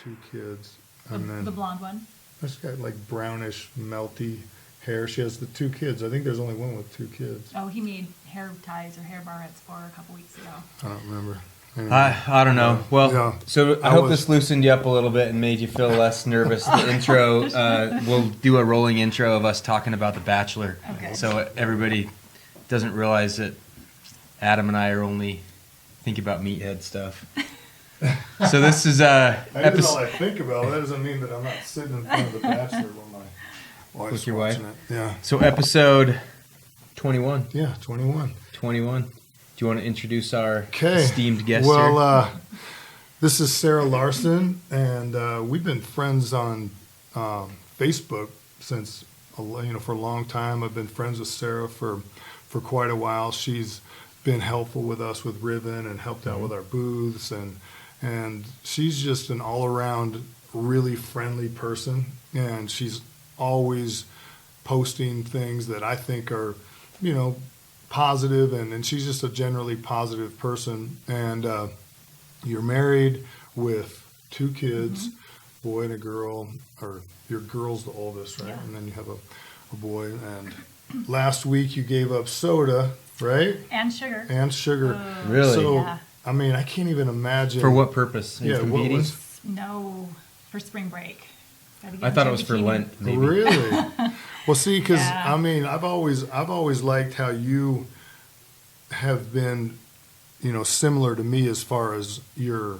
Two kids, and then The blonde one. she's got like brownish, melty hair. She has the two kids. I think there's only one with two kids. Oh, he made hair ties or hair barrettes for her a couple weeks ago. I don't remember. Anyway. I don't know. Well, Yeah. so I hope this loosened you up a little bit and made you feel less nervous. The intro, we'll do a rolling intro of us talking about The Bachelor. Okay. So everybody doesn't realize that Adam and I are only thinking about meathead stuff. So this is That is all I think about. That doesn't mean that I'm not sitting in front of The Bachelor when my wife's With your wife? watching it. Yeah. So episode 21. Yeah, 21. 21. Do you want to introduce our Okay. esteemed guest Well, here? this is Sarah Larsen, and we've been friends on Facebook since for a long time. I've been friends with Sarah for quite a while. She's been helpful with us with Riven and helped out with our booths, and she's just an all-around really friendly person, and she's always posting things that I think are, positive, and she's just a generally positive person. And you're married with two kids, boy and a girl, or your girl's the oldest, right? Yeah. And then you have a boy. And last week you gave up soda, right? And sugar. And sugar. Really? So, Yeah. I mean, I can't even imagine. For what purpose? Yeah, Infant what feeding? was- No, for spring break. Gotta get I thought it into was for bikini. Lent, maybe. Really? Well, see, because Yeah. I mean, I've always liked how you have been, similar to me as far as your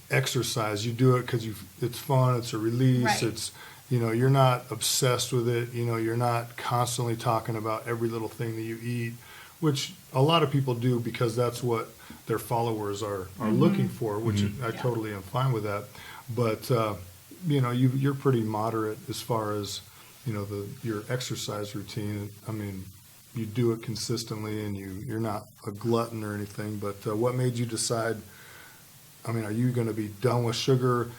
exercise. You do it because it's fun, it's a release, Right. it's you're not obsessed with it. You're not constantly talking about every little thing that you eat, which a lot of people do because that's what their followers are looking for, which I Yeah. totally am fine with that. But you're pretty moderate as far as your exercise routine. I mean, you do it consistently, and you're not a glutton or anything. But what made you decide? I mean, are you going to be done with sugar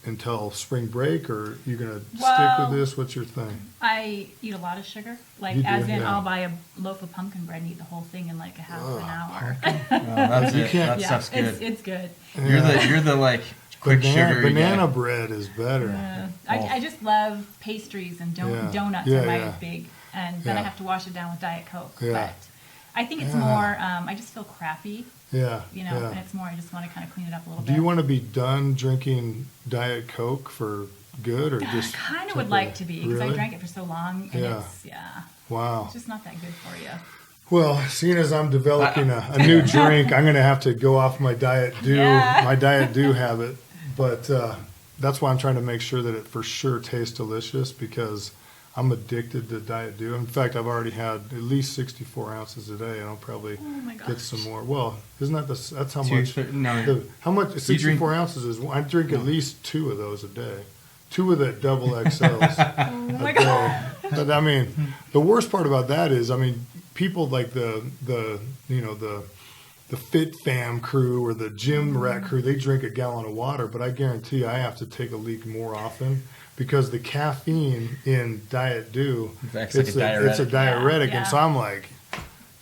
until spring break, or are you going to stick Well, with this? What's your thing? I eat a lot of sugar. Like, You do, as in, yeah. I'll buy a loaf of pumpkin bread and eat the whole thing in like a half an hour. Oh, that's You it. can't- That Yeah, stuff's good. it's good. You're the like quick sugar Banana guy. bread is better. I just love pastries and Yeah. donuts Yeah, are my yeah. big, and then I Yeah. have to wash it down with Diet Coke. Yeah. But I think it's Yeah. more, I just feel crappy, Yeah. and yeah. it's more, I just want to kind of clean it up a little Do bit. you want to be done drinking Diet Coke for good, or just? I kind of would like to be, because I Really? drank it for so long, and Yeah. Wow. it's just not that good for you. Well, seeing as I'm developing a new drink, I'm going to have to go off my Diet Dew, Yeah. my Diet Dew habit. But that's why I'm trying to make sure that it for sure tastes delicious, because I'm addicted to Diet Dew. In fact, I've already had at least 64 ounces a day, and I'll probably Oh my get gosh. some more. Well, isn't that that's how Two much? sp- no. How much? 64 ounces is. I drink at least 2 of those a day. 2 of the double XLs. Oh my God. But I mean, the worst part about that is, I mean, people like the Fit Fam crew or the Gym Rat crew, they drink a gallon of water, but I guarantee you I have to take a leak more often, because the caffeine in Diet Dew, Acts like a diuretic. it's a diuretic, Yeah. and so I'm like,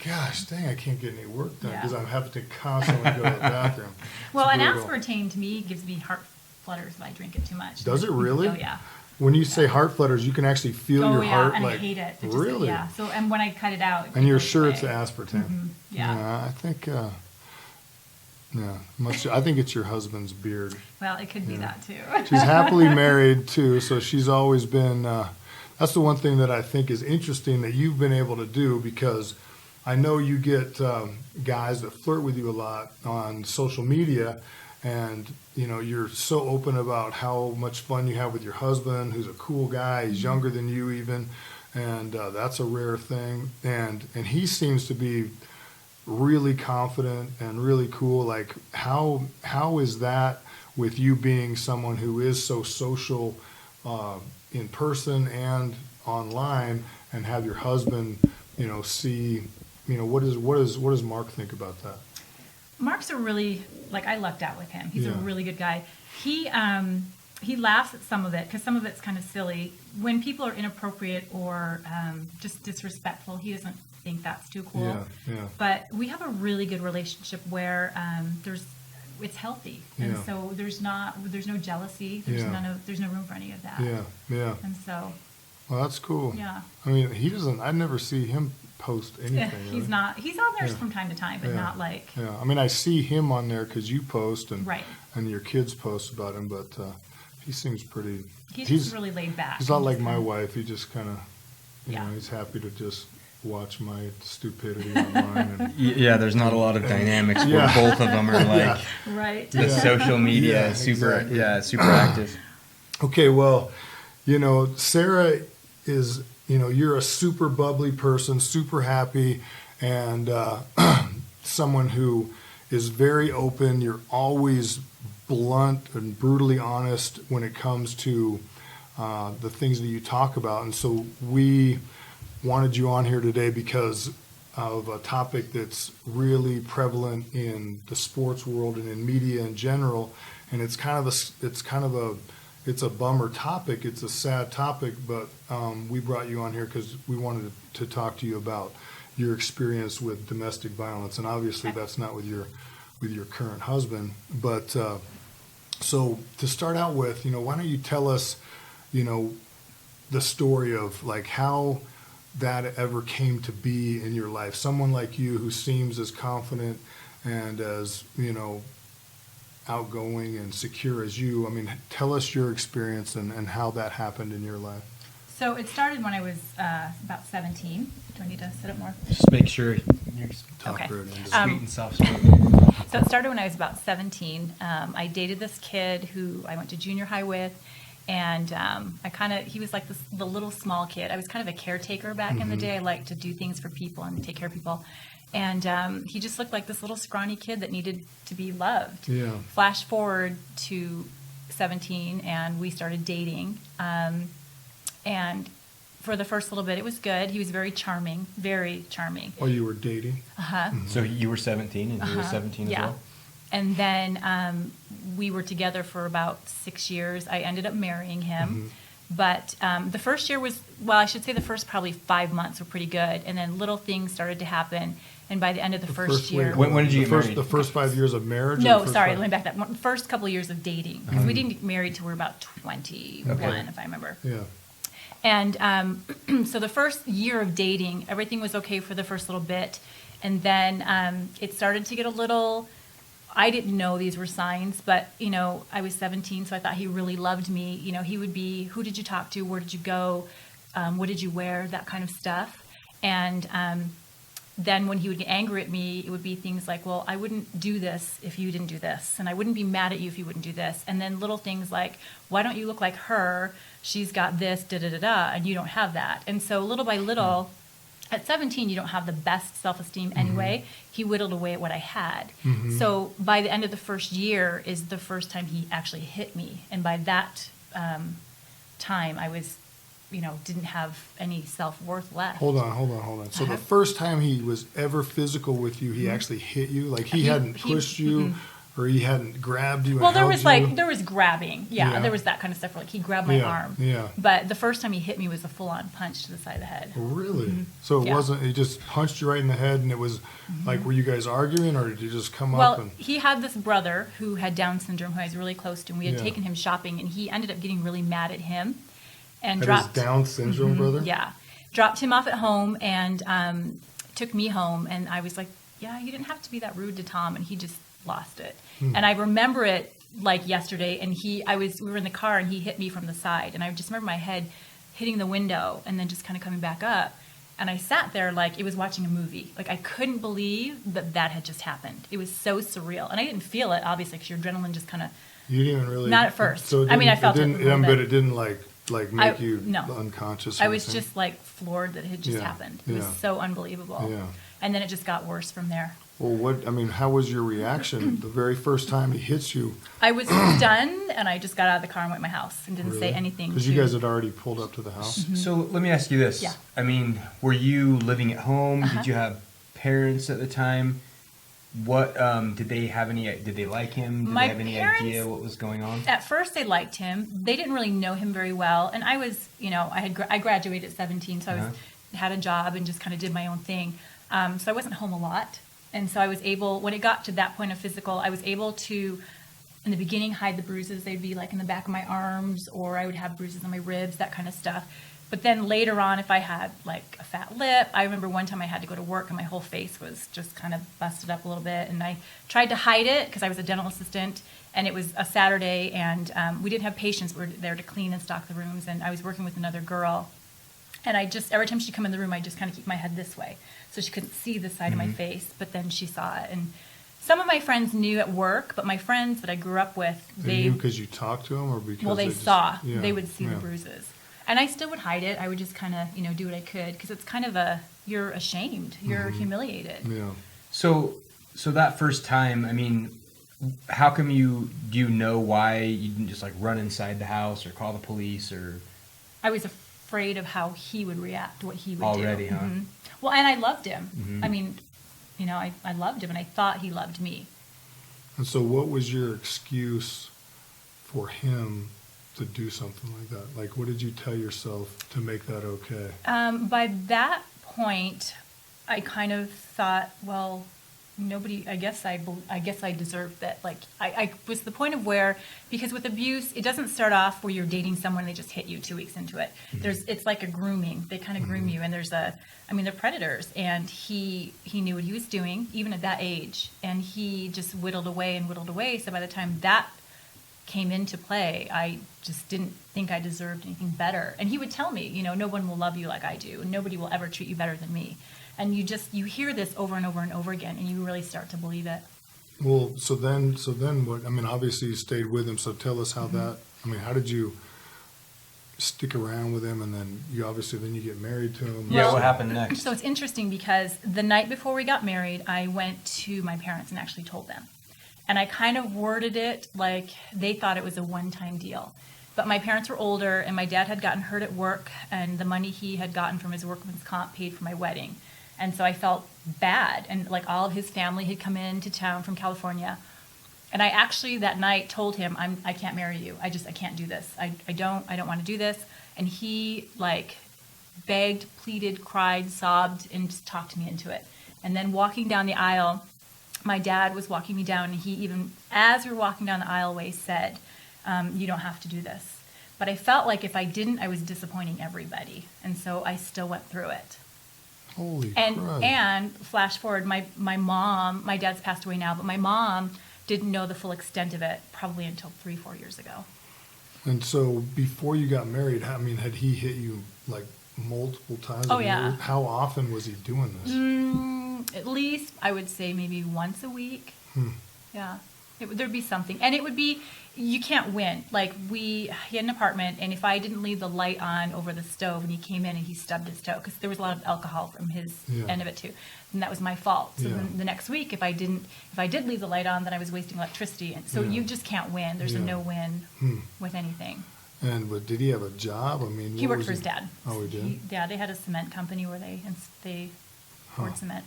gosh, dang, I can't get any work done because Yeah. I'm having to constantly go to the bathroom. Well, It's and brutal. aspartame to me gives me heart flutters if I drink it too much. Does it really? Oh yeah. When you say heart flutters, you can actually feel Oh your yeah, heart and like I hate it. It just, really. Yeah. So, and when I cut it out, it And you're goes sure it's away. aspartame? Yeah. I think. I think it's your husband's beard. Well, it could be that too. She's happily married too, so she's always been. That's the one thing that I think is interesting that you've been able to do, because I know you get guys that flirt with you a lot on social media, and you're so open about how much fun you have with your husband, who's a cool guy. He's younger than you even, and that's a rare thing. And he seems to be really confident and really cool. Like how is that with you being someone who is so social in person and online, and have your husband see what does Mark think about that? Mark's a really, like, I lucked out with him. He's a Yeah. really good guy. He laughs at some of it because some of it's kind of silly. When people are inappropriate or just disrespectful, he doesn't think that's too cool. Yeah. But we have a really good relationship where it's healthy, and Yeah. so there's no jealousy. There's Yeah. there's no room for any of that. Yeah. And so Well, that's cool. yeah. I mean, he doesn't. I never see him post anything. He's really. not. He's on there Yeah. from time to time, but Yeah. not like Yeah. I mean, I see him on there because you post and right. and your kids post about him, but he seems pretty. He's just really laid back. He's not and like just my kinda- wife. He just kind of, Yeah. he's happy to just watch my stupidity online. And, Yeah, there's not a lot of dynamics where Yeah. both of them are like Yeah. Right. the Yeah. social media Yeah, super exactly. super active. Okay, well, Sarah is, you're a super bubbly person, super happy, and someone who is very open. You're always blunt and brutally honest when it comes to the things that you talk about. And so we wanted you on here today because of a topic that's really prevalent in the sports world and in media in general. And it's a bummer topic. It's a sad topic, but we brought you on here because we wanted to talk to you about your experience with domestic violence. And obviously that's not with your current husband. But so to start out with, why don't you tell us, the story of like how that ever came to be in your life? Someone like you who seems as confident and as, outgoing and secure as you. I mean, tell us your experience and how that happened in your life. So it started when I was about 17. Do I need to sit up more? Just make sure you're Talk Okay. right into it. sweet and soft spoken. So it started when I was about 17. I dated this kid who I went to junior high with, and he was like the little small kid. I was kind of a caretaker back in the day. I liked to do things for people and take care of people. And he just looked like this little scrawny kid that needed to be loved. Yeah. Flash forward to 17, and we started dating. And for the first little bit, it was good. He was very charming, very charming. While you were dating? So you were 17 and he was 17 as Yeah. well? And then we were together for about 6 years. I ended up marrying him. But the first year was, I should say the first probably 5 months were pretty good. And then little things started to happen. And by the end of the first year. When did you get married? The first 5 years of marriage? or No, the first sorry, five- let me back that. First couple of years of dating. Because we didn't get married till we were about 21, Okay. if I remember. Yeah. And so the first year of dating, everything was okay for the first little bit. And then it started to get a little, I didn't know these were signs, but, I was 17, so I thought he really loved me. He would be, who did you talk to? Where did you go? What did you wear? That kind of stuff. And then when he would get angry at me, it would be things like, well, I wouldn't do this if you didn't do this. And I wouldn't be mad at you if you wouldn't do this. And then little things like, why don't you look like her? She's got this, da-da-da-da, and you don't have that. And so little by little, at 17, you don't have the best self-esteem anyway. He whittled away at what I had. So by the end of the first year is the first time he actually hit me. And by that time, I was, didn't have any self-worth left. Hold on. So the first time he was ever physical with you, he actually hit you? Like he hadn't pushed you or he hadn't grabbed you and Well, there held was you? there was grabbing. Yeah, Yeah. there was that kind of stuff. Like he grabbed my arm. Yeah. But the first time he hit me was a full-on punch to the side of the head. Really? So it Yeah. wasn't, he just punched you right in the head and it was like, were you guys arguing or did you just come up Well, and? he had this brother who had Down syndrome, who I was really close to, and we had Yeah. taken him shopping, and he ended up getting really mad at him and That dropped. is Down syndrome, brother? Yeah, dropped him off at home and took me home, and I was like, "Yeah, you didn't have to be that rude to Tom," and he just lost it. And I remember it like yesterday. And we were in the car, and he hit me from the side, and I just remember my head hitting the window and then just kind of coming back up. And I sat there like it was watching a movie. Like I couldn't believe that had just happened. It was so surreal, and I didn't feel it obviously because your adrenaline just kind of. You didn't even really. Not at first. So I mean, I felt it a didn't, little but bit. it didn't like make you no. unconscious. or I was anything? just like floored that it had just Yeah, happened. It was yeah. so unbelievable. Yeah. And then it just got worse from there. Well, how was your reaction the very first time he hits you? I was stunned, and I just got out of the car and went to my house and didn't say anything. Because you guys had already pulled up to the house. So let me ask you this. Yeah. I mean, were you living at home? Uh-huh. Did you have parents at the time, what did they have any? Did they like him? Did My they have any parents- idea what was going on? At first, they liked him. They didn't really know him very well, and I was, I graduated at 17, so I had a job and just kind of did my own thing. So I wasn't home a lot, and so I was able, when it got to that point of physical, I was able to, in the beginning, hide the bruises. They'd be like in the back of my arms, or I would have bruises on my ribs, that kind of stuff. But then later on, if I had like a fat lip, I remember one time I had to go to work and my whole face was just kind of busted up a little bit. And I tried to hide it because I was a dental assistant, and it was a Saturday, and we didn't have patients. We were there to clean and stock the rooms, and I was working with another girl. And I just, every time she'd come in the room, I just kind of keep my head this way, so she couldn't see the side of my face, but then she saw it. And some of my friends knew at work, but my friends that I grew up with, They knew because you talked to them, or because well, they just- saw. yeah, They would see yeah. the bruises. And I still would hide it. I would just kind of, do what I could, because it's kind of you're ashamed. You're humiliated. Yeah. So that first time, I mean, how come do you know why you didn't just like run inside the house or call the police or? I was afraid of how he would react, what he would Already, do. huh? Well, and I loved him. I mean, I loved him, and I thought he loved me. And so what was your excuse for him to do something like that? Like, what did you tell yourself to make that okay? By that point, I kind of thought, well, nobody. I guess I deserved that. Like, I was to the point of where, because with abuse, it doesn't start off where you're dating someone and they just hit you 2 weeks into it. It's like a grooming. They kind of groom you, and they're predators. And he knew what he was doing, even at that age, and he just whittled away and whittled away. So by the time that came into play, I just didn't think I deserved anything better. And he would tell me, no one will love you like I do, and nobody will ever treat you better than me. And you hear this over and over and over again, and you really start to believe it. Well, so then what? I mean, obviously you stayed with him. So tell us how that. I mean, how did you stick around with him, and then you get married to him? Yeah, Well, what happened next? So it's interesting because the night before we got married, I went to my parents and actually told them. And I kind of worded it like they thought it was a one-time deal. But my parents were older, and my dad had gotten hurt at work, and the money he had gotten from his workman's comp paid for my wedding. And so I felt bad. And like all of his family had come into town from California. And I actually that night told him, I can't marry you. I can't do this. I don't want to do this. And he like begged, pleaded, cried, sobbed, and just talked me into it. And then walking down the aisle, my dad was walking me down, and he even, as we were walking down the aisleway, said, you don't have to do this. But I felt like if I didn't, I was disappointing everybody. And so I still went through it. Holy And crap. and flash forward, my mom, my dad's passed away now, but my mom didn't know the full extent of it probably until 3-4 years ago. And so before you got married, I mean, had he hit you like multiple times? Oh, I mean, yeah. How often was he doing this? At least I would say maybe once a week. Hmm. Yeah, there'd be something, and it would be, you can't win. Like he had an apartment, and if I didn't leave the light on over the stove, and he came in and he stubbed his toe, because there was a lot of alcohol from his Yeah. end of it too, and that was my fault. So Yeah. then the next week, if I did leave the light on, then I was wasting electricity, and so Yeah. you just can't win. There's a Yeah. no-win Hmm. with anything. But did he have a job? I mean, He what worked was for his dad. Oh, he did? Yeah, they had a cement company where they poured Huh. cement.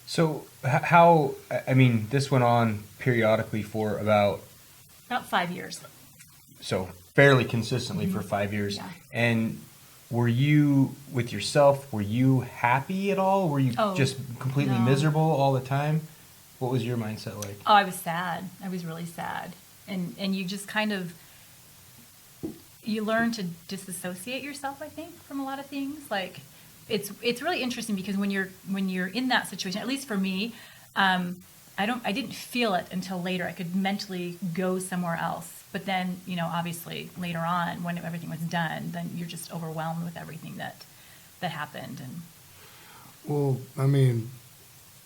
So how? I mean, this went on periodically for about About 5 years. so fairly consistently for 5 years. Yeah. And were you with yourself? Were you happy at all? Were you Oh, just completely no. miserable all the time? What was your mindset like? Oh, I was sad. I was really sad. And you just kind of, you learn to disassociate yourself, I think, from a lot of things. Like, it's really interesting because when you're in that situation, at least for me, I didn't feel it until later. I could mentally go somewhere else. But then, obviously later on when everything was done, then you're just overwhelmed with everything that happened. And Well, I mean,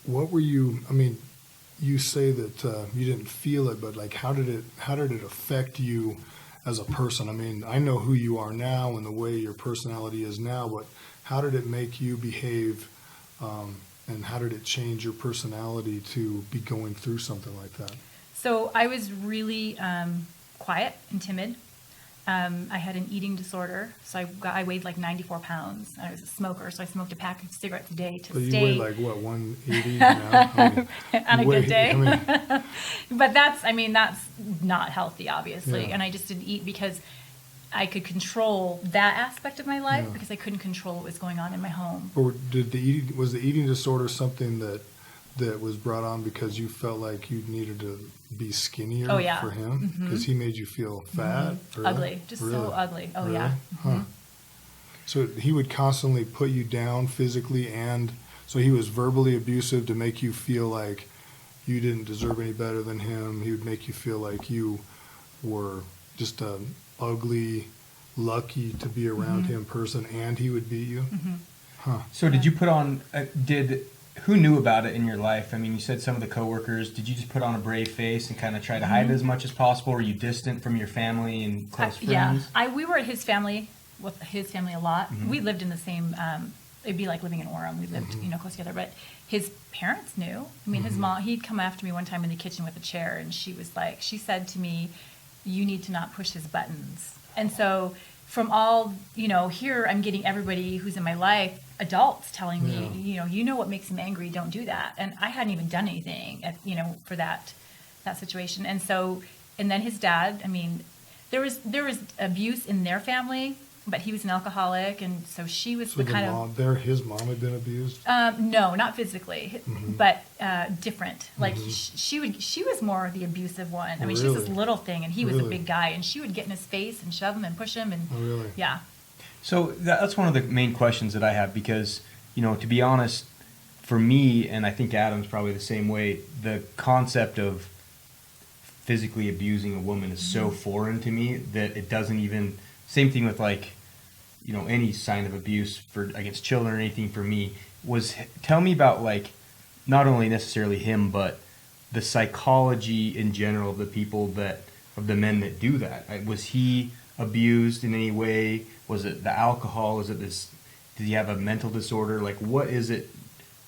what were you? I mean, you say that you didn't feel it, but like, how did it affect you as a person? I mean, I know who you are now and the way your personality is now, but how did it make you behave, and how did it change your personality to be going through something like that? So I was really quiet and timid, I had an eating disorder, so I weighed like 94 pounds. I was a smoker, so I smoked a pack of cigarettes a day to So you stay. weigh like what, 180 now? I mean, On a you weigh- good day. I mean, But that's not healthy, obviously. Yeah. And I just didn't eat because I could control that aspect of my life Yeah. because I couldn't control what was going on in my home. or was the eating disorder something that was brought on because you felt like you needed to be skinnier Oh, yeah. for him? Because he made you feel fat? Really? Ugly, just so Really? ugly. Oh, Really? yeah. Huh. So he would constantly put you down physically, and so he was verbally abusive to make you feel like you didn't deserve any better than him. He would make you feel like you were just a ugly, lucky to be around him person, and he would beat you. Huh. So did you put on? Who knew about it in your life? I mean, you said some of the coworkers. Did you just put on a brave face and kind of try to hide it as much as possible? Were you distant from your family and close friends? Yeah, we were at his family, with his family a lot. We lived in the same, it'd be like living in Orem. We lived, close together. But his parents knew. I mean, his mom, he'd come after me one time in the kitchen with a chair, and she said to me, "You need to not push his buttons." And so from all, here I'm getting everybody who's in my life, adults telling me, you know what makes him angry, don't do that. And I hadn't even done anything, for that situation. And so, and then his dad, there was abuse in their family, but he was an alcoholic, and so she was So his mom had been abused? no, not physically, but different. Like she was more the abusive one. I mean, she's this Really? little thing, and he was a Really? big guy, and she would get in his face and shove him and push him, and Oh, really? yeah. So that's one of the main questions that I have because, to be honest, for me, and I think Adam's probably the same way, the concept of physically abusing a woman is so foreign to me that it doesn't even, same thing with any sign of abuse against children or anything for me tell me about not only necessarily him, but the psychology in general of the men that do that. Was he abused in any way? Was it the alcohol? Is it this? Did he have a mental disorder? What is it?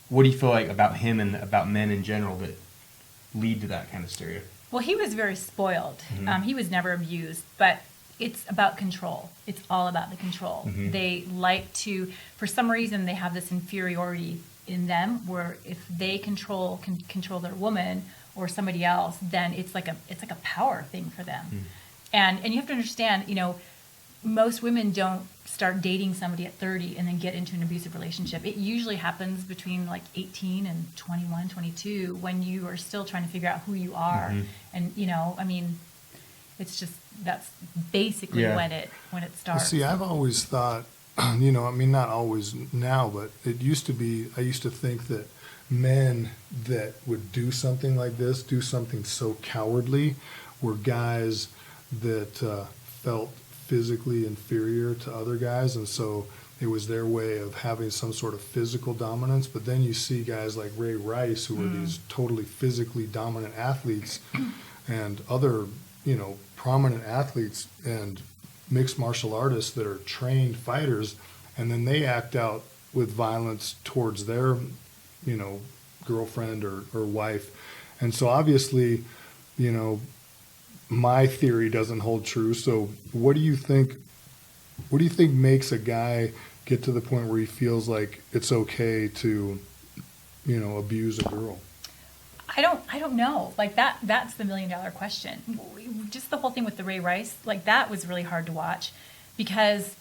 What do you feel like about him and about men in general that lead to that kind of stereotype? Well, he was very spoiled. He was never abused, but it's about control. It's all about the control. They like to, for some reason, they have this inferiority in them where if they can control their woman or somebody else, then it's like a power thing for them. And you have to understand, most women don't start dating somebody at 30 and then get into an abusive relationship. It usually happens between 18 and 21, 22 when you are still trying to figure out who you are. And, it's just, that's basically when it starts. See, I've always thought, not always now, but it used to be, I used to think that men that would do something like this, do something so cowardly, were guys that felt physically inferior to other guys, and so it was their way of having some sort of physical dominance. But then you see guys like Ray Rice, who are these totally physically dominant athletes, and other, prominent athletes and mixed martial artists that are trained fighters, and then they act out with violence towards their, girlfriend or wife. And so obviously, my theory doesn't hold true. So what do you think makes a guy get to the point where he feels like it's okay to, abuse a girl? I don't know. That's the $1 million question. Just the whole thing with the Ray Rice, that was really hard to watch because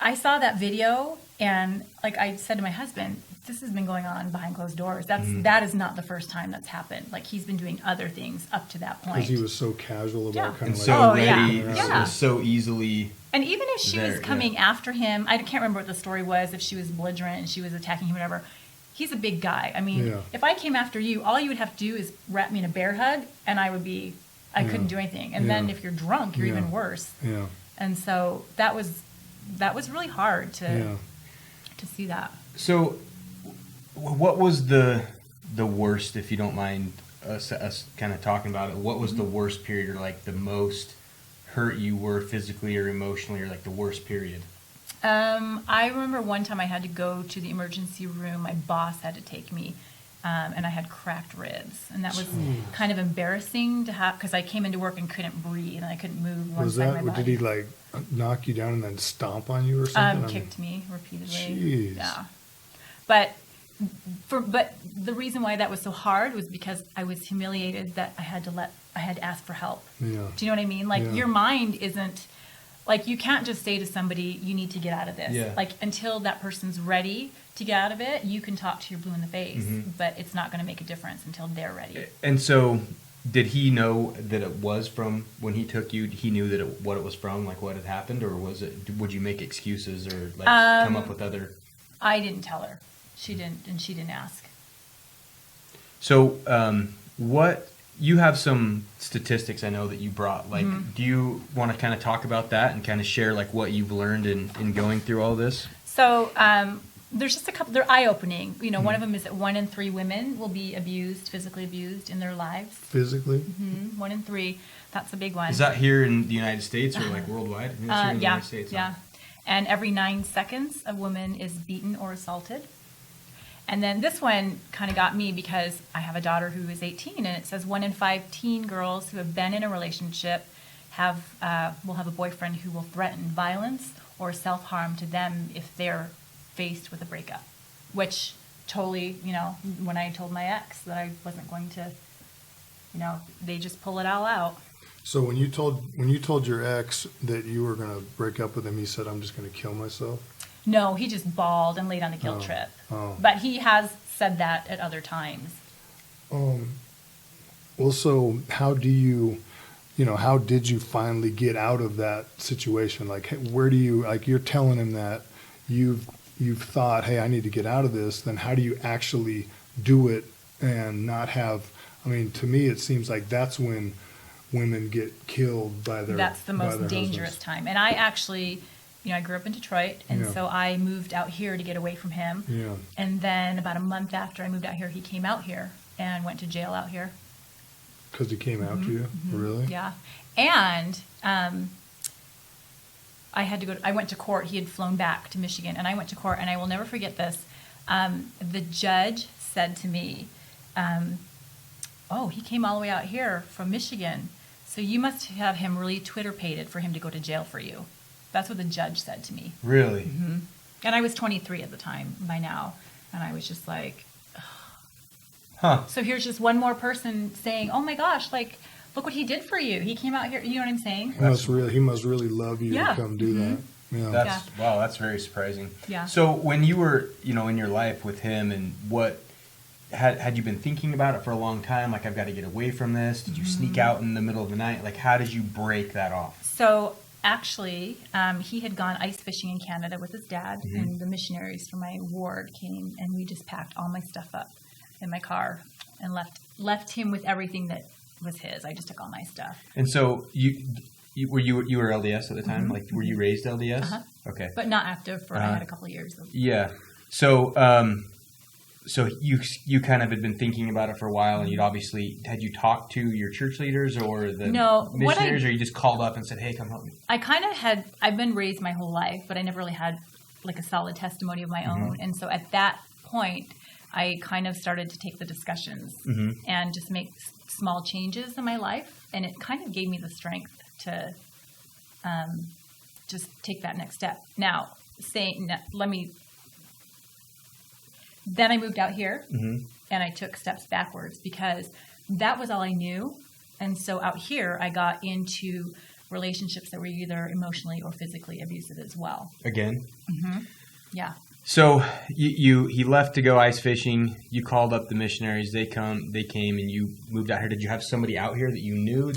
I saw that video and I said to my husband, this has been going on behind closed doors. That is not the first time that's happened. He's been doing other things up to that point. Because he was so casual about kind And of so yeah. ready, Yeah. so easily. And even if she was There, coming after him, I can't remember what the story was, if she was belligerent and she was attacking him, whatever. He's a big guy. Yeah. If I came after you, all you would have to do is wrap me in a bear hug, and I couldn't do anything. And then if you're drunk, you're even worse. Yeah. And so that was really hard to see that. So, what was the worst, if you don't mind us kind of talking about it? What was the worst period, or the most hurt you were physically or emotionally, or the worst period? I remember one time I had to go to the emergency room. My boss had to take me, and I had cracked ribs, and that was kind of embarrassing to have because I came into work and couldn't breathe and I couldn't move one Was side that, of my body. did he like knock you down and then stomp on you or something? Kicked me repeatedly. Jeez. Yeah, but the reason why that was so hard was because I was humiliated that I had to ask for help. Yeah. Do you know what I mean? Like Yeah. your mind isn't like you can't just say to somebody you need to get out of this. Yeah. Like until that person's ready to get out of it, you can talk to your blue in the face, but it's not going to make a difference until they're ready. And so, did he know that it was from when he took you? He knew that what it was from, like what had happened, or was it? Would you make excuses or like come up with other? I didn't tell her. She didn't, and she didn't ask. So, what you have some statistics I know that you brought. Like, do you want to kind of talk about that and kind of share like what you've learned in going through all this? So there's just a couple. They're eye-opening. You know, one of them is that 1 in 3 women will be abused, physically abused in their lives. Physically? 1 in 3. That's a big one. Is that here in the United States or like worldwide? I think it's here in the Yeah, United States. yeah. And every 9 seconds, a woman is beaten or assaulted. And then this one kind of got me because I have a daughter who is 18, and it says 1 in 5 teen girls who have been in a relationship will have a boyfriend who will threaten violence or self-harm to them if they're faced with a breakup. Which totally, you know, when I told my ex that I wasn't going to, you know, they just pull it all out. So when you told your ex that you were going to break up with him, he said, "I'm just going to kill myself"? No, he just bawled and laid on the guilt trip. Oh. But he has said that at other times. Well, so how did you finally get out of that situation? Like, where do you, like, you're telling him that you've thought, hey, I need to get out of this. Then how do you actually do it and not have, I mean, to me, it seems like that's when women get killed by their That's the most dangerous husbands. time. And I actually, you know, I grew up in Detroit, and Yeah. so I moved out here to get away from him. Yeah. And then about a month after I moved out here, he came out here and went to jail out here. Because he came out to you? Really? Yeah. And I went to court. He had flown back to Michigan, and I went to court, and I will never forget this. The judge said to me, oh, he came all the way out here from Michigan, so you must have him really Twitter-pated for him to go to jail for you. That's what the judge said to me. Really? And I was 23 at the time by now, and I was just like, Huh. so here's just one more person saying, oh my gosh, like, look what he did for you. He came out here, you know what I'm saying? He must really love you Yeah. to come do that. Yeah. Wow, that's very surprising. Yeah. So when you were, you know, in your life with him, and what had you been thinking about it for a long time? Like, I've got to get away from this. Did you sneak out in the middle of the night? Like, how did you break that off? So actually, he had gone ice fishing in Canada with his dad, and the missionaries from my ward came, and we just packed all my stuff up in my car and left him with everything that was his. I just took all my stuff. And so you were LDS at the time? Like, were you raised LDS? Uh-huh. Okay. But not active for, I had a couple of years. Yeah. So, so you kind of had been thinking about it for a while, and had you talked to your church leaders or the missionaries, or you just called up and said, hey, come help me? I kind of I've been raised my whole life, but I never really had like a solid testimony of my own. And so at that point, I kind of started to take the discussions and just make small changes in my life. And it kind of gave me the strength to just take that next step. Now, then I moved out here and I took steps backwards because that was all I knew. And so out here, I got into relationships that were either emotionally or physically abusive as well. Again? Yeah. So he left to go ice fishing. You called up the missionaries. They came, and you moved out here. Did you have somebody out here that you knew?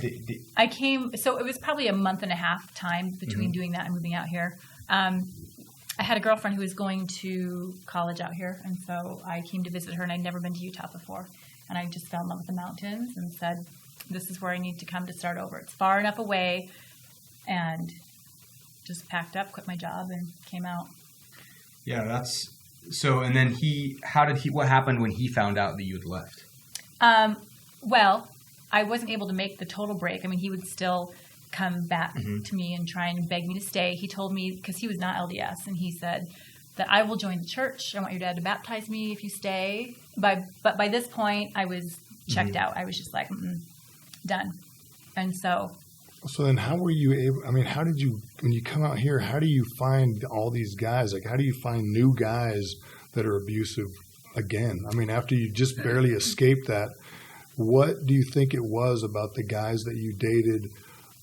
I came, so it was probably a month and a half time between doing that and moving out here. I had a girlfriend who was going to college out here, and so I came to visit her, and I'd never been to Utah before. And I just fell in love with the mountains and said, this is where I need to come to start over. It's far enough away, and just packed up, quit my job, and came out. Yeah, that's so. And then what happened when he found out that you had left? Well, I wasn't able to make the total break. I mean, he would still come back to me and try and beg me to stay. He told me, because he was not LDS, and he said, that I will join the church. I want your dad to baptize me if you stay. But by this point, I was checked out. I was just like, done. And so then how were you able, I mean, how did you, when you come out here, how do you find all these guys? Like, how do you find new guys that are abusive again? I mean, after you just barely escaped that, what do you think it was about the guys that you dated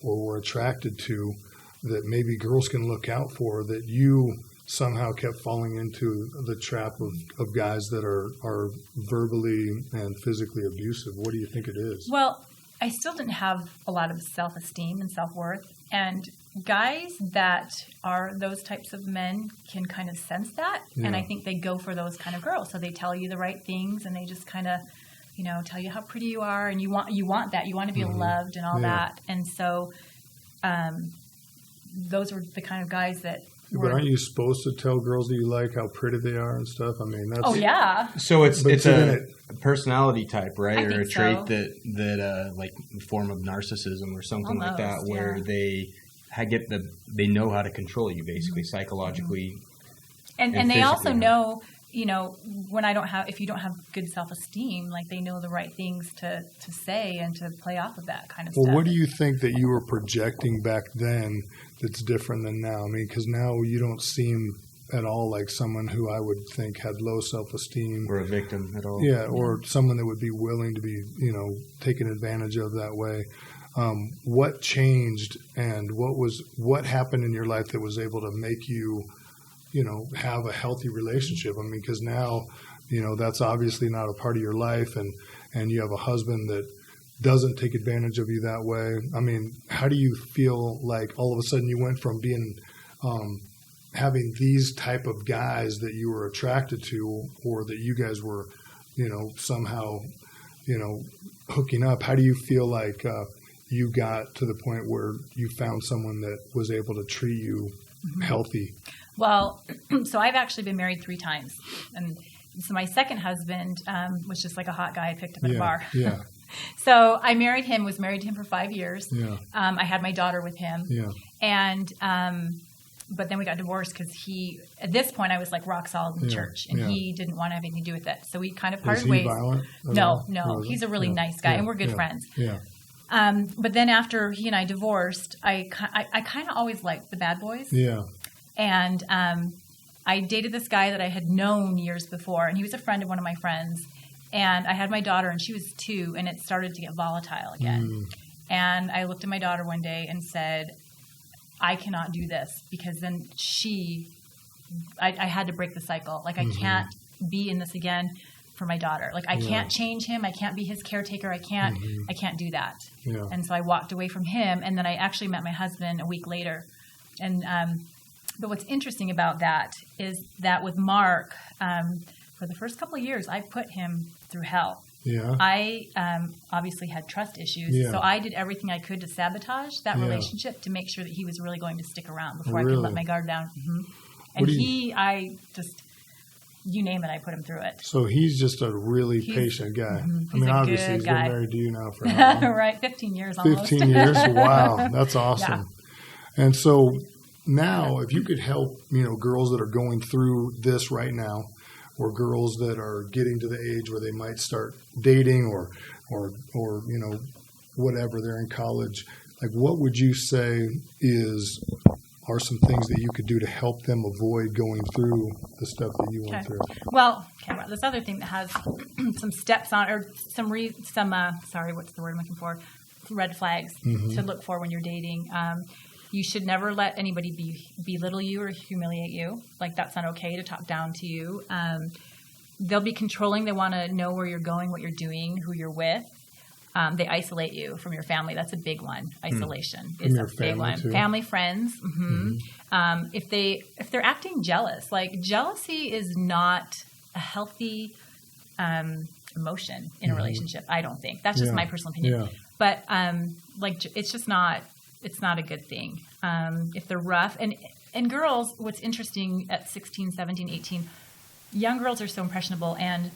or were attracted to that maybe girls can look out for, that you somehow kept falling into the trap of guys that are verbally and physically abusive? What do you think it is? Well, I still didn't have a lot of self-esteem and self-worth. And guys that are those types of men can kind of sense that. Yeah. And I think they go for those kind of girls. So they tell you the right things, and they just kind of, tell you how pretty you are, and you want that. You want to be loved and all that. And so those were the kind of guys that But aren't you supposed to tell girls that you like how pretty they are and stuff? I mean, that's... Oh, yeah. So it's a personality type, right? I or think a trait so. that like a form of narcissism or something like that, Almost, where yeah. they know how to control you, basically, psychologically. And they also know, if you don't have good self-esteem, like they know the right things to say and to play off of that kind of stuff. Well, what do you think that you were projecting back then that's different than now? I mean, because now you don't seem at all like someone who I would think had low self-esteem. Or a victim at all. Yeah, or someone that would be willing to be, taken advantage of that way. What changed, and what happened in your life that was able to make you, have a healthy relationship? I mean, because now, that's obviously not a part of your life, and you have a husband that doesn't take advantage of you that way. I mean, how do you feel like all of a sudden you went from being, having these type of guys that you were attracted to, or that you guys were, somehow, hooking up? How do you feel like you got to the point where you found someone that was able to treat you healthy? Well, so I've actually been married 3 times. And so my second husband was just like a hot guy I picked up at a bar. Yeah. So I was married to him for 5 years. Yeah. I had my daughter with him. Yeah. And, but then we got divorced because at this point I was like rock solid in church, and he didn't want to have anything to do with it. So we kind of parted ways. Is he violent? No. He's a really nice guy, and we're good friends. Yeah. But then after he and I divorced, I kind of always liked the bad boys. Yeah. And I dated this guy that I had known years before, and he was a friend of one of my friends. And I had my daughter, and she was 2, and it started to get volatile again. And I looked at my daughter one day and said, I cannot do this, because then I had to break the cycle. Like, I can't be in this again for my daughter. Like, I can't change him. I can't be his caretaker. I can't do that. Yeah. And so I walked away from him, and then I actually met my husband a week later. And but what's interesting about that is that with Mark, for the first couple of years, I put him through hell. Yeah. I obviously had trust issues, so I did everything I could to sabotage that relationship to make sure that he was really going to stick around before I could let my guard down. And you name it, I put him through it. So he's just a really patient guy. He's I mean, a obviously good he's guy. been married to you now for how long? Right, 15 years almost. 15 years? Wow, that's awesome. Yeah. And so now, if you could help, girls that are going through this right now, or girls that are getting to the age where they might start dating or whatever, they're in college, like, what would you say are some things that you could do to help them avoid going through the stuff that you went through? Well, this other thing that has some steps on, or what's the word I'm looking for? Red flags to look for when you're dating. You should never let anybody belittle you or humiliate you. Like, that's not okay to talk down to you. They'll be controlling. They want to know where you're going, what you're doing, who you're with. They isolate you from your family. That's a big one. Isolation is a big one. Too. Family, friends. If they're acting jealous, like, jealousy is not a healthy emotion in a relationship. I don't think. That's just my personal opinion. Yeah. But it's just not. It's not a good thing. If they're rough. And girls, what's interesting at 16, 17, 18, young girls are so impressionable, and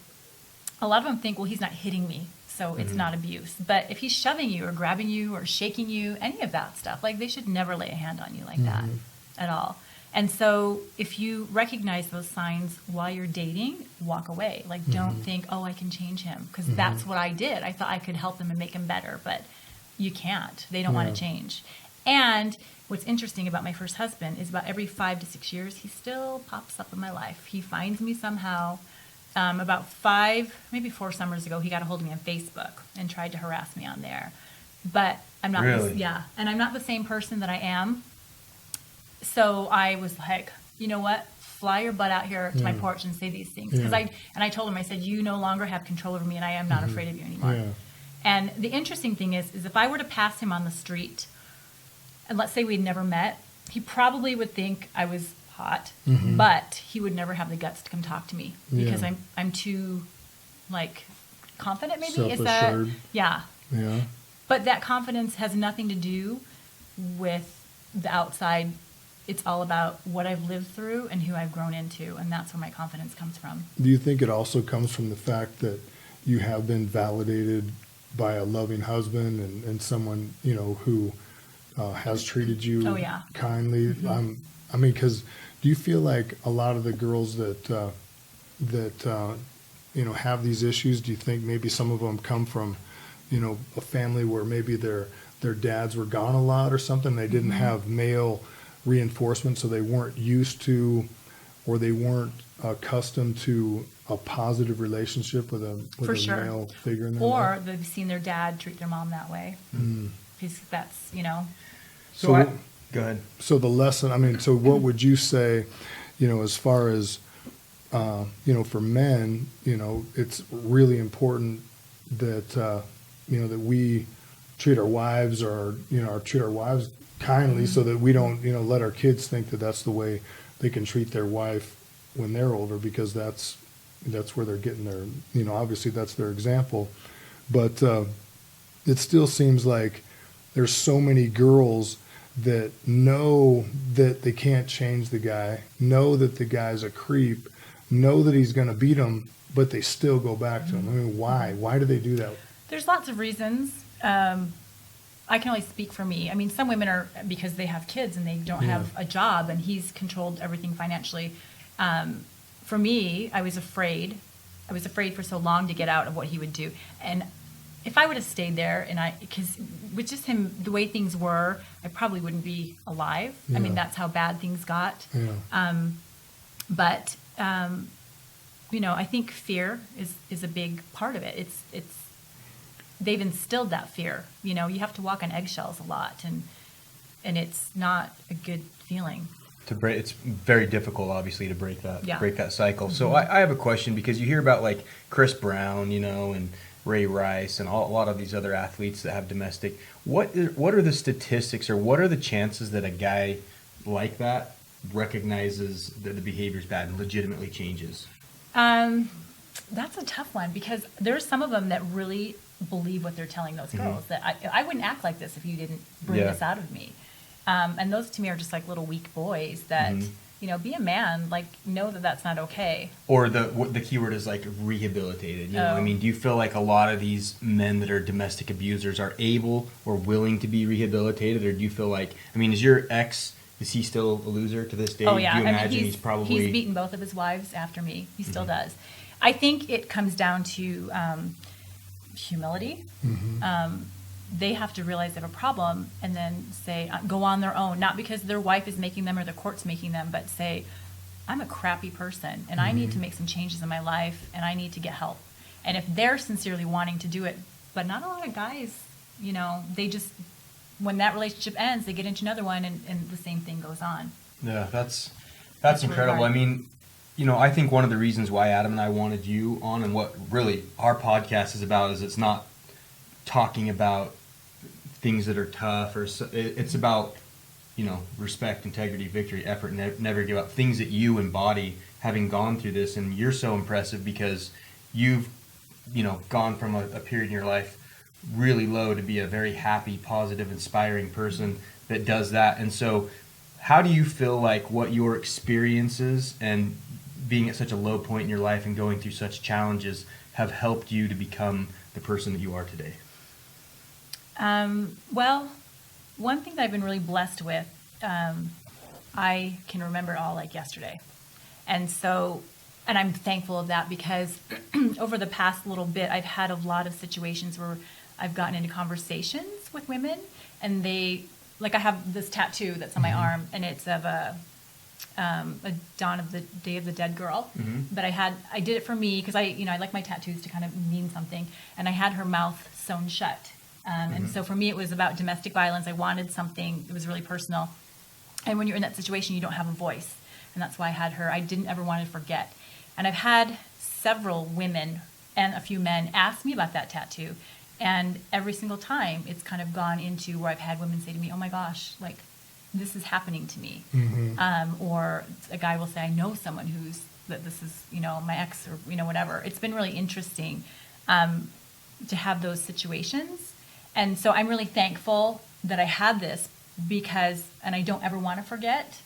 a lot of them think, well, he's not hitting me, so it's not abuse. But if he's shoving you or grabbing you or shaking you, any of that stuff, like, they should never lay a hand on you like that at all. And so if you recognize those signs while you're dating, walk away. Like, don't think, oh, I can change him. Because that's what I did. I thought I could help him and make him better. But you can't. They don't want to change. And what's interesting about my first husband is about every 5 to 6 years, he still pops up in my life. He finds me somehow. About 5, maybe 4 summers ago, he got a hold of me on Facebook and tried to harass me on there. But I'm not, Really? and I'm not the same person that I am. So I was like, you know what? Fly your butt out here to my porch and say these things. Because I told him, I said, you no longer have control over me, and I am not afraid of you anymore. Yeah. And the interesting thing is if I were to pass him on the street, and let's say we'd never met, he probably would think I was hot, but he would never have the guts to come talk to me because I'm too, like, confident. Maybe is that Self-assured. yeah. Yeah. But that confidence has nothing to do with the outside. It's all about what I've lived through and who I've grown into, and that's where my confidence comes from. Do you think it also comes from the fact that you have been validated by a loving husband and someone, who has treated you Oh, yeah. kindly? I mean, because do you feel like a lot of the girls that have these issues, do you think maybe some of them come from, a family where maybe their dads were gone a lot or something? They didn't have male reinforcement, so they weren't used to, or they weren't accustomed to a positive relationship with a For sure. male figure in their Or life? they've seen their dad treat their mom that way. Because that's, So, So- go ahead. So the lesson, I mean, so what would you say, as far as, for men, it's really important that, that we treat our wives treat our wives kindly so that we don't, let our kids think that that's the way they can treat their wife when they're older, because that's where they're getting their, obviously that's their example. But it still seems like there's so many girls that know that they can't change the guy, know that the guy's a creep, know that he's going to beat them, but they still go back to him. I mean, why? Why do they do that? There's lots of reasons. I can only speak for me. I mean, some women are because they have kids and they don't have a job, and he's controlled everything financially. For me, I was afraid. I was afraid for so long to get out of what he would do. And if I would have stayed there, because with just him, the way things were, I probably wouldn't be alive. I mean, that's how bad things got. Yeah. But I think fear is a big part of it. It's they've instilled that fear. You have to walk on eggshells a lot, and it's not a good feeling. It's very difficult, obviously, to break that cycle. So I have a question, because you hear about like Chris Brown, and Ray Rice and a lot of these other athletes that have domestic. What are the statistics, or what are the chances that a guy like that recognizes that the behavior is bad and legitimately changes? That's a tough one, because there's some of them that really believe what they're telling those girls, that I wouldn't act like this if you didn't bring this out of me. And those to me are just like little weak boys that, be a man, like, know that that's not okay. Or the keyword is like rehabilitated. I mean, do you feel like a lot of these men that are domestic abusers are able or willing to be rehabilitated? Or do you feel like, I mean, is your ex, is he still a loser to this day? Oh, yeah. Do you imagine he's probably... He's beaten both of his wives after me. He still does. I think it comes down to humility. They have to realize they have a problem and then say, go on their own, not because their wife is making them or the court's making them, but say, I'm a crappy person and I need to make some changes in my life and I need to get help. And if they're sincerely wanting to do it, but not a lot of guys, they just, when that relationship ends, they get into another one and the same thing goes on. Yeah, that's really incredible. hard. I mean, I think one of the reasons why Adam and I wanted you on, and what really our podcast is about, is it's not talking about things that are tough, or it's about respect, integrity, victory, effort, never give up, things that you embody having gone through this. And you're so impressive because you've gone from a period in your life really low to be a very happy, positive, inspiring person that does that. And so how do you feel like what your experiences and being at such a low point in your life and going through such challenges have helped you to become the person that you are today? Well, one thing that I've been really blessed with I can remember it all like yesterday. And so, and I'm thankful of that because over the past little bit, I've had a lot of situations where I've gotten into conversations with women, and they, like I have this tattoo that's on my arm, and it's of a Dawn of the Day of the Dead girl. But I did it for me because I like my tattoos to kind of mean something, and I had her mouth sewn shut. And so for me, it was about domestic violence. I wanted something that was really personal. And when you're in that situation, you don't have a voice. And that's why I had her. I didn't ever want to forget. And I've had several women and a few men ask me about that tattoo. And every single time, it's kind of gone into where I've had women say to me, oh my gosh, like, this is happening to me. Or a guy will say, I know someone that this is, my ex or, whatever. It's been really interesting to have those situations. And so I'm really thankful that I had this and I don't ever want to forget,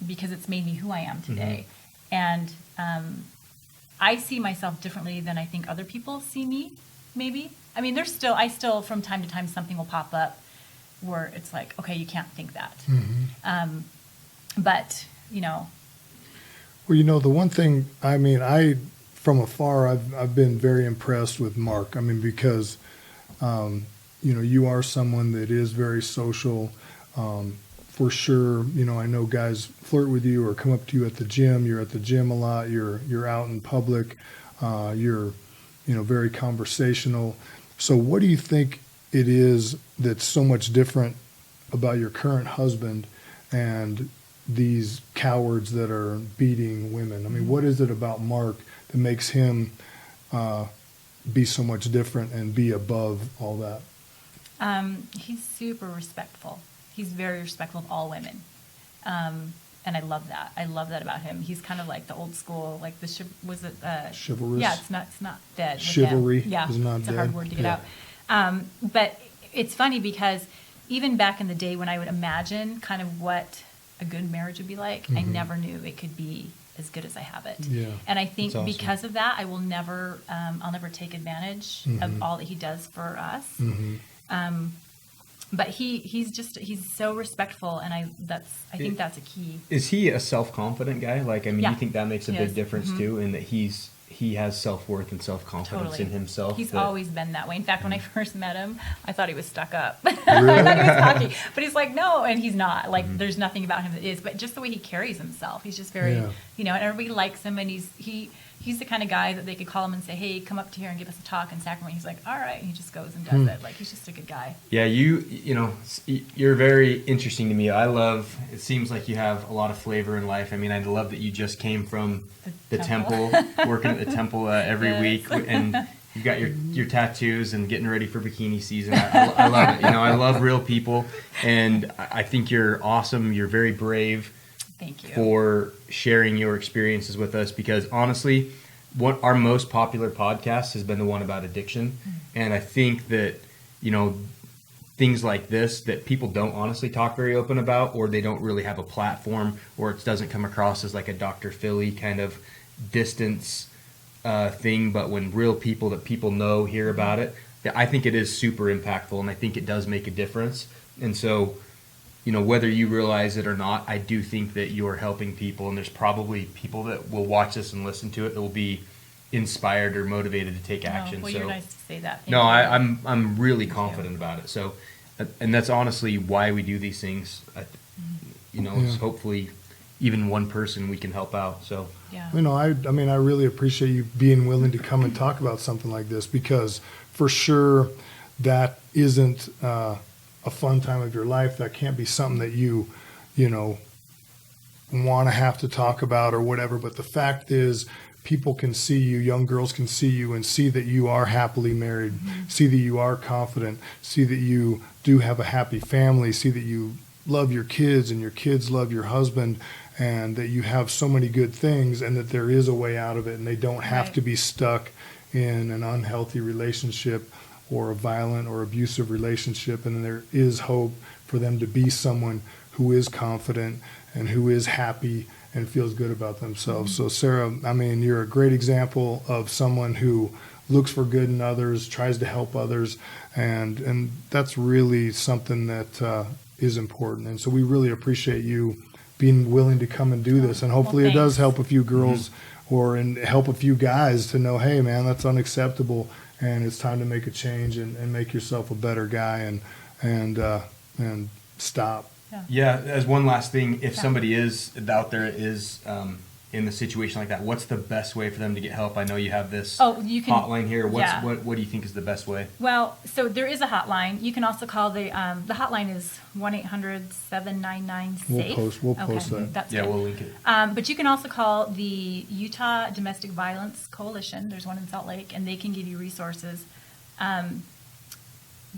because it's made me who I am today. And I see myself differently than I think other people see me, maybe. I mean, I still, from time to time, something will pop up where it's like, okay, you can't think that. But, Well, the one thing, from afar, I've been very impressed with Mark. I mean, because, you are someone that is very social. For sure, I know guys flirt with you or come up to you at the gym. You're at the gym a lot. You're out in public. You're, very conversational. So what do you think it is that's so much different about your current husband and these cowards that are beating women? I mean, what is it about Mark that makes him be so much different and be above all that? He's super respectful. He's very respectful of all women. And I love that. I love that about him. He's kind of like the old school, like chivalrous? Yeah, it's not dead. with Chivalry him. Yeah, is not it's dead. a hard word to get out. But it's funny because even back in the day when I would imagine kind of what a good marriage would be like, I never knew it could be as good as I have it. Yeah. And I think That's awesome. because of that, I'll never take advantage of all that he does for us. But he's so respectful, and I think that's a key. Is he a self-confident guy? Like, I mean, Yeah. you think that makes a He big is. difference too, in that he has self-worth and self-confidence in himself? He's that- always been that way. In fact, when I first met him, I thought he was stuck up. I thought he was cocky, but he's like, no, and he's not. Like, there's nothing about him that is, but just the way he carries himself, he's just very, and everybody likes him, and he's the kind of guy that they could call him and say, hey, come up to here and give us a talk in Sacramento. He's like, all right, and he just goes and does it. Like, he's just a good guy. Yeah, you're very interesting to me. It seems like you have a lot of flavor in life. I mean, I love that you just came from the temple, working at the temple every week, and you've got your tattoos and getting ready for bikini season. I love it. I love real people, and I think you're awesome. You're very brave. Thank you. For sharing your experiences with us, because honestly, our most popular podcast has been the one about addiction. And I think that, things like this that people don't honestly talk very open about, or they don't really have a platform, or it doesn't come across as like a Dr. Philly kind of distance thing. But when real people that people know hear about it, I think it is super impactful, and I think it does make a difference. And so, whether you realize it or not, I do think that you're helping people, and there's probably people that will watch this and listen to it that will be inspired or motivated to take action. Well, so you're nice to say that. Thank no, you. I'm really confident about it. So, and that's honestly why we do these things. It's hopefully even one person we can help out. So Yeah. I really appreciate you being willing to come and talk about something like this, because for sure that isn't a fun time of your life. That can't be something that you want to have to talk about or whatever. But the fact is, people can see you, young girls can see you and see that you are happily married, see that you are confident, see that you do have a happy family, see that you love your kids and your kids love your husband, and that you have so many good things, and that there is a way out of it, and they don't have Right. to be stuck in an unhealthy relationship or a violent or abusive relationship, and there is hope for them to be someone who is confident and who is happy and feels good about themselves. So Sarah, you're a great example of someone who looks for good in others, tries to help others, and that's really something that is important. And so we really appreciate you being willing to come and do this, and hopefully it does help a few girls or and help a few guys to know, hey man, that's unacceptable, and it's time to make a change and make yourself a better guy and stop. Yeah, as one last thing, if somebody is out there is in the situation like that, what's the best way for them to get help? I know you have this hotline here. What do you think is the best way? Well, so there is a hotline. You can also call the hotline is 1-800-799-SAFE. We'll post that. That's yeah, good. we'll link it. But you can also call the Utah Domestic Violence Coalition. There's one in Salt Lake, and they can give you resources.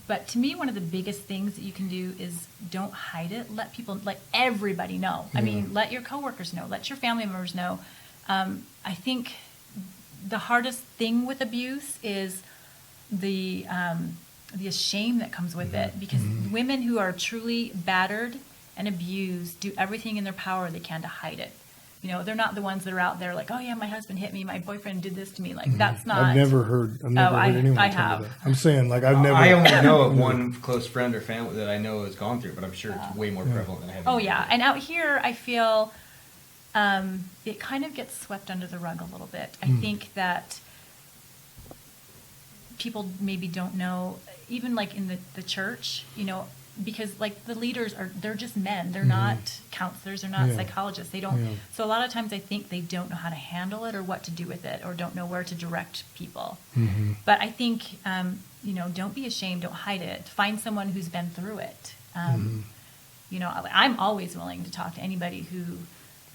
But to me, one of the biggest things that you can do is don't hide it. Let everybody know. I mean, let your coworkers know. Let your family members know. I think the hardest thing with abuse is the shame that comes with it, because women who are truly battered and abused do everything in their power they can to hide it. You know, they're not the ones that are out there like, oh yeah, my husband hit me, my boyfriend did this to me. Like that's not. I've never heard anyone I tell have. me that. I'm saying like I've never. I only know of one close friend or family that I know has gone through it, but I'm sure it's way more prevalent than I have. Oh yeah, and out here I feel it kind of gets swept under the rug a little bit. I think that people maybe don't know, even like in the church, you know, because like the leaders they're just men. They're not counselors. They're not psychologists. They don't. Yeah. So a lot of times I think they don't know how to handle it or what to do with it, or don't know where to direct people. But I think, you know, don't be ashamed. Don't hide it. Find someone who's been through it. You know, I'm always willing to talk to anybody who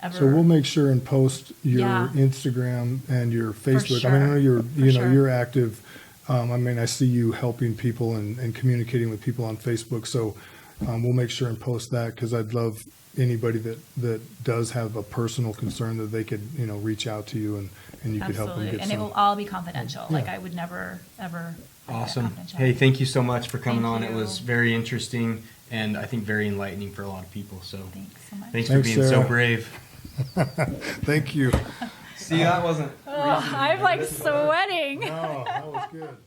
ever. So we'll make sure and post your Yeah. Instagram and your Facebook. sure. I mean, I know you're sure. you're active. I mean, I see you helping people and communicating with people on Facebook. So we'll make sure and post that, because I'd love anybody that does have a personal concern that they could, you know, reach out to you and you could help them Absolutely, get and some. it will all be confidential. Yeah. Like I would never ever. break that Awesome. confidentiality. Hey, thank you so much for coming Thank on. It you. was very interesting and I think very enlightening for a lot of people. So Thanks so much. thanks for Thanks, being so Sarah. brave. Thank you. See, that wasn't. Oh, I'm like sweating. No, that was good.